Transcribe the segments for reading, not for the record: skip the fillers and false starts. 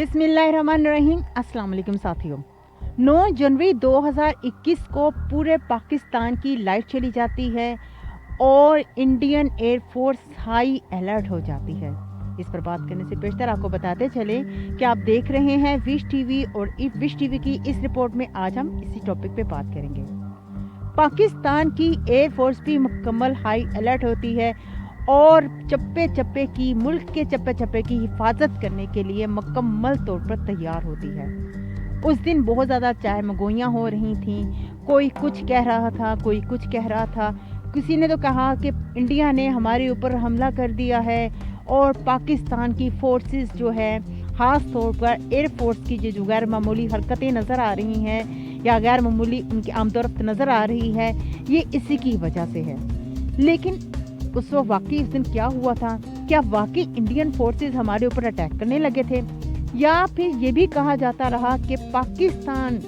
बिस्मिल्लाहिर्रहमानिर्रहीम। अस्सलाम वालेकुम साथियों। 9 जनवरी 2021 को पूरे पाकिस्तान की लाइट चली जाती है और इंडियन एयरफोर्स हाई अलर्ट हो जाती है। इस पर बात करने से पेशतर आपको बताते चले कि आप देख रहे हैं विश टीवी और विश टीवी की इस रिपोर्ट में आज हम इसी टॉपिक पे बात करेंगे। पाकिस्तान की एयरफोर्स भी मुकम्मल हाई अलर्ट होती है और चप्पे चप्पे की मुल्क के चप्पे चप्पे की हिफाजत करने के लिए मुकम्मल तौर पर तैयार होती है। उस दिन बहुत ज़्यादा चाहे-मगोइयाँ हो रही थीं, कोई कुछ कह रहा था, कोई कुछ कह रहा था। किसी ने तो कहा कि इंडिया ने हमारे ऊपर हमला कर दिया है और पाकिस्तान की फोर्सेस जो है ख़ास तौर पर एयरफोर्स की जो गैर मामूली हरकतें नज़र आ रही हैं या गैर मामूली उनकी आमदोरफ्त नज़र आ रही है, ये इसी की वजह से है। लेकिन उस वक्त वाकई उस दिन क्या हुआ था? क्या वाकई इंडियन फोर्सेस हमारे ऊपर अटैक करने लगे थे, या फिर ये भी कहा जाता रहा कि पाकिस्तान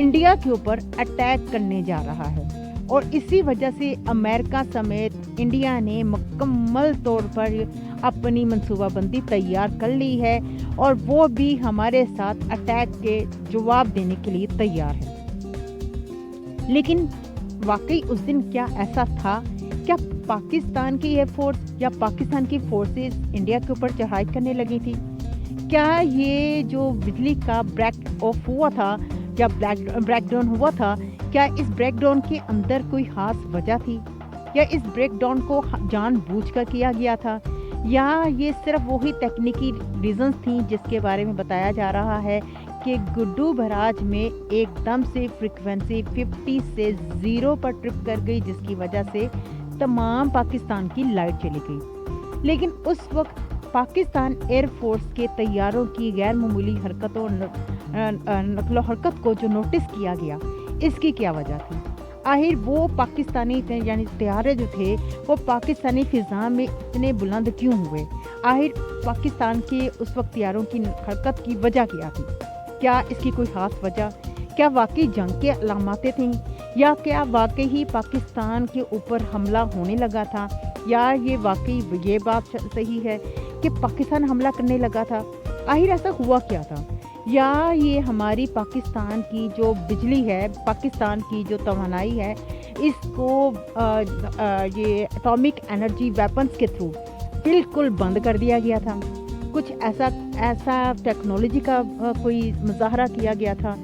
इंडिया के ऊपर अटैक करने जा रहा है और इसी वजह से अमेरिका समेत इंडिया ने मुकम्मल तौर पर अपनी मंसूबाबंदी तैयार कर ली है और वो भी हमारे साथ अटैक के जवाब देने के लिए तैयार है। लेकिन वाकई उस दिन क्या ऐसा था? क्या पाकिस्तान की एयरफोर्स या पाकिस्तान की फोर्सेस इंडिया के ऊपर चढ़ाई करने लगी थी? क्या ये जो बिजली का ब्रेक ऑफ हुआ था या ब्रेकडाउन हुआ था, क्या इस ब्रेकडाउन के अंदर कोई खास वजह थी, या इस ब्रेकडाउन को जानबूझकर किया गया था, या ये सिर्फ वही तकनीकी रीजंस थी जिसके बारे में बताया जा रहा है कि गुड्डू बराज में एकदम से फ्रीक्वेंसी 50 से 0 पर ट्रिप कर गई, जिसकी वजह से तमाम पाकिस्तान की लाइट चली गई। लेकिन उस वक्त पाकिस्तान एयरफोर्स के तैयारों की गैर मामूली हरकतों नकलो हरकत को जो नोटिस किया गया, इसकी क्या वजह थी? आखिर वो पाकिस्तानी यानी तैयारे जो थे वो पाकिस्तानी फ़िज़ा में इतने बुलंद क्यों हुए? आखिर पाकिस्तान के उस वक्त तैयारों की हरकत की वजह क्या थी? क्या इसकी कोई ख़ास वजह? क्या वाकई जंग के अलामातें थीं, या क्या वाकई ही पाकिस्तान के ऊपर हमला होने लगा था, या ये वाकई ये बात सही है कि पाकिस्तान हमला करने लगा था? आखिर ऐसा हुआ क्या था? या ये हमारी पाकिस्तान की जो बिजली है, पाकिस्तान की जो तवानाई है, इसको ये एटॉमिक एनर्जी वेपन्स के थ्रू बिल्कुल बंद कर दिया गया था? कुछ ऐसा टेक्नोलॉजी का कोई मुजाहरा किया गया था?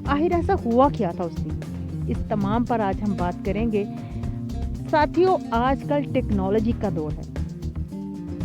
आखिर ऐसा हुआ क्या था उस दिन? इस तमाम पर आज हम बात करेंगे। साथियों, आजकल टेक्नोलॉजी का दौर है।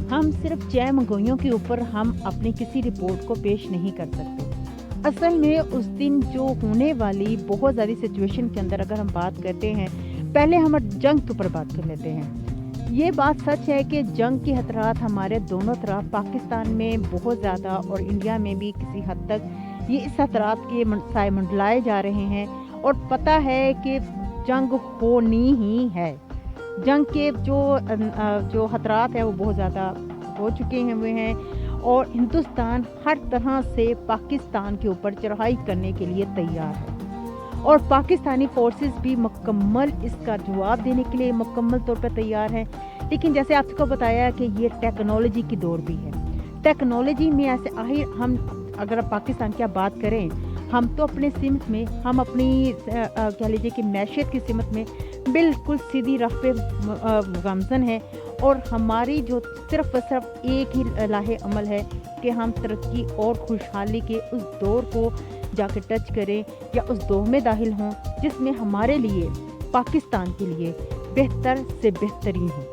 हम सिर्फ चाहे-मगोइयों के ऊपर हम अपनी किसी रिपोर्ट को पेश नहीं कर सकते। असल में उस दिन जो होने वाली बहुत ज़्यादा सिचुएशन के अंदर अगर हम बात करते हैं, पहले हम जंग के ऊपर बात कर लेते हैं। ये बात सच है कि जंग के खतरात हमारे दोनों तरफ, पाकिस्तान में बहुत ज़्यादा और इंडिया में भी किसी हद तक ये इस खतरात के साए मंडलाए जा रहे हैं और पता है कि जंग होनी ही है। जंग के जो खतरात है वो बहुत ज़्यादा हो चुके हुए हैं और हिंदुस्तान हर तरह से पाकिस्तान के ऊपर चढ़ाई करने के लिए तैयार है और पाकिस्तानी फोर्सेस भी मुकम्मल इसका जवाब देने के लिए मुकम्मल तौर पर तैयार हैं। लेकिन जैसे आपको बताया कि ये टेक्नोलॉजी की दौर भी है। टेक्नोलॉजी में ऐसे आखिर हम अगर पाकिस्तान की बात करें, हम तो अपने सिमत में, हम अपनी कह लीजिए कि मैशियत की सिमत में बिल्कुल सीधी राह पे गामज़न है और हमारी जो सिर्फ एक ही लाहे अमल है कि हम तरक्की और खुशहाली के उस दौर को जाकर टच करें या उस दौर में दाखिल हों जिसमें हमारे लिए, पाकिस्तान के लिए बेहतर से बेहतरीन हो।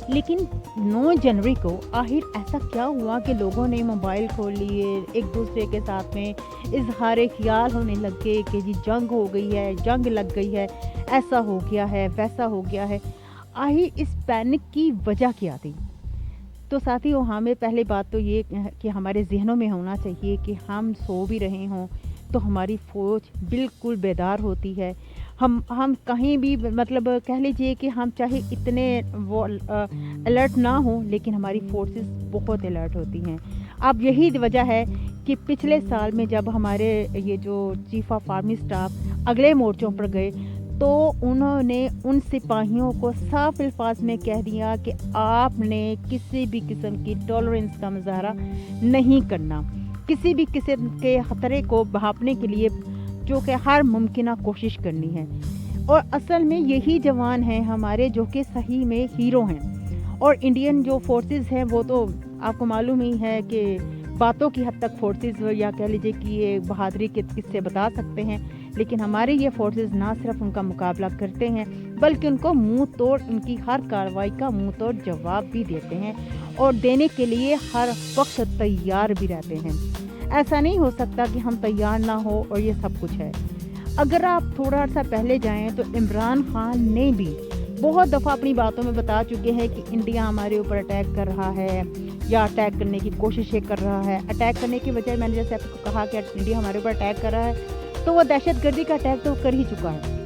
लेकिन 9 जनवरी को आखिर ऐसा क्या हुआ कि लोगों ने मोबाइल खोल लिए, एक दूसरे के साथ में इजहार ख्याल होने लग गए कि जी जंग हो गई है, जंग लग गई है, ऐसा हो गया है, वैसा हो गया है। आखिर इस पैनिक की वजह क्या थी? तो साथियों, हमें पहले बात तो ये कि हमारे जहनों में होना चाहिए कि हम सो भी रहे हों तो हमारी फ़ौज बिल्कुल बेदार होती है। हम कहीं भी मतलब कह लीजिए कि हम चाहे इतने वो अलर्ट ना हो, लेकिन हमारी फोर्सेस बहुत अलर्ट होती हैं। अब यही वजह है कि पिछले साल में जब हमारे ये जो चीफ ऑफ आर्मी स्टाफ अगले मोर्चों पर गए तो उन्होंने उन सिपाहियों को साफ अल्फाज में कह दिया कि आपने किसी भी किस्म की टॉलरेंस का मुजाहरा नहीं करना। किसी भी किस्म के खतरे को भांपने के लिए जो कि हर मुमकिन कोशिश करनी है। और असल में यही जवान हैं हमारे जो कि सही में हीरो हैं। और इंडियन जो फोर्सेस हैं वो तो आपको मालूम ही है कि बातों की हद तक फोर्सेस, या कह लीजिए कि ये बहादुरी के किस्से बता सकते हैं, लेकिन हमारे ये फोर्सेस ना सिर्फ उनका मुकाबला करते हैं बल्कि उनको मुंह तोड़, उनकी हर कार्रवाई का मुंह तोड़ जवाब भी देते हैं और देने के लिए हर वक्त तैयार भी रहते हैं। ऐसा नहीं हो सकता कि हम तैयार ना हो और ये सब कुछ है। अगर आप थोड़ा सा पहले जाएं तो इमरान खान ने भी बहुत दफ़ा अपनी बातों में बता चुके हैं कि इंडिया हमारे ऊपर अटैक कर रहा है या अटैक करने की कोशिशें कर रहा है। अटैक करने की बजाय मैंने जैसे आपको कहा कि इंडिया हमारे ऊपर अटैक कर रहा है, तो वो दहशतगर्दी का अटैक तो कर ही चुका है।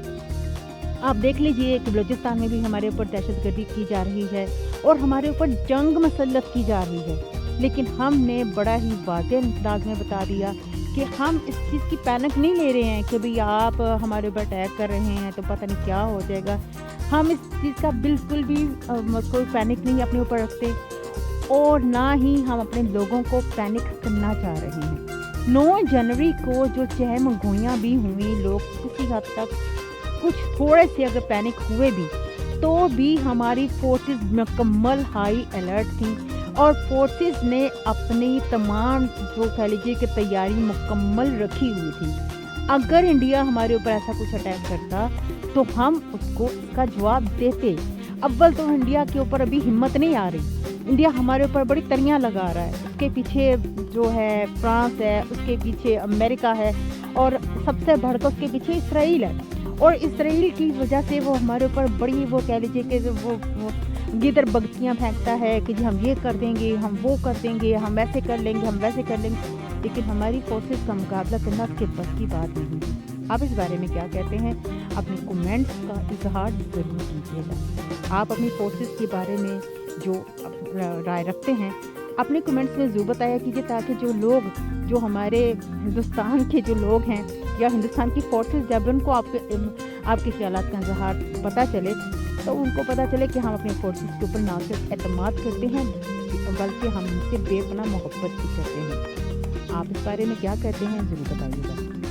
आप देख लीजिए कि बलूचिस्तान में भी हमारे ऊपर दहशतगर्दी की जा रही है और हमारे ऊपर जंग मसल्लत की जा रही है। लेकिन हमने बड़ा ही वाज़ेह अंदाज में बता दिया कि हम इस चीज़ की पैनिक नहीं ले रहे हैं कि भाई आप हमारे ऊपर अटैक कर रहे हैं तो पता नहीं क्या हो जाएगा। हम इस चीज़ का बिल्कुल भी कोई पैनिक नहीं अपने ऊपर रखते और ना ही हम अपने लोगों को पैनिक करना चाह रहे हैं। 9 जनवरी को जो चहम गोइयाँ भी हुई, लोग किसी हद तक कुछ थोड़े से अगर पैनिक हुए भी, तो भी हमारी फोर्सेस मुकम्मल हाई अलर्ट थी और फोर्सेस ने अपनी तमाम जो कह लीजिए कि तैयारी मुकम्मल रखी हुई थी। अगर इंडिया हमारे ऊपर ऐसा कुछ अटैक करता तो हम उसको इसका जवाब देते। अव्वल तो इंडिया के ऊपर अभी हिम्मत नहीं आ रही। इंडिया हमारे ऊपर बड़ी तरियां लगा रहा है, उसके पीछे जो है फ्रांस है, उसके पीछे अमेरिका है और सबसे बढ़कर उसके पीछे इसराइल है। और इसराइल की वजह से वो हमारे ऊपर बड़ी वो कह लीजिए कि वो गिदर बगतियाँ फेंकता है कि जी हम ये कर देंगे, हम वो कर देंगे, हम ऐसे कर लेंगे, हम वैसे कर लेंगे। लेकिन हमारी फोर्सेस का मुकाबला करना उसके बस की बात नहीं है। आप इस बारे में क्या कहते हैं? अपने कमेंट्स का इजहार ज़रूर कीजिएगा। आप अपनी फोर्सेस के बारे में जो राय रखते हैं अपने कमेंट्स में ज़रूर बताया कीजिए, ताकि जो लोग जो हमारे हिंदुस्तान के जो लोग हैं या हिंदुस्तान की फोर्सेस, जब उनको आपके ख्यालात का इजहार पता चले तो उनको पता चले कि हम अपनी फोर्सेस के ऊपर ना सिर्फ एतमाद करते हैं बल्कि हम उनसे बेपनाह मोहब्बत भी करते हैं। आप इस बारे में क्या कहते हैं ज़रूर बताइएगा।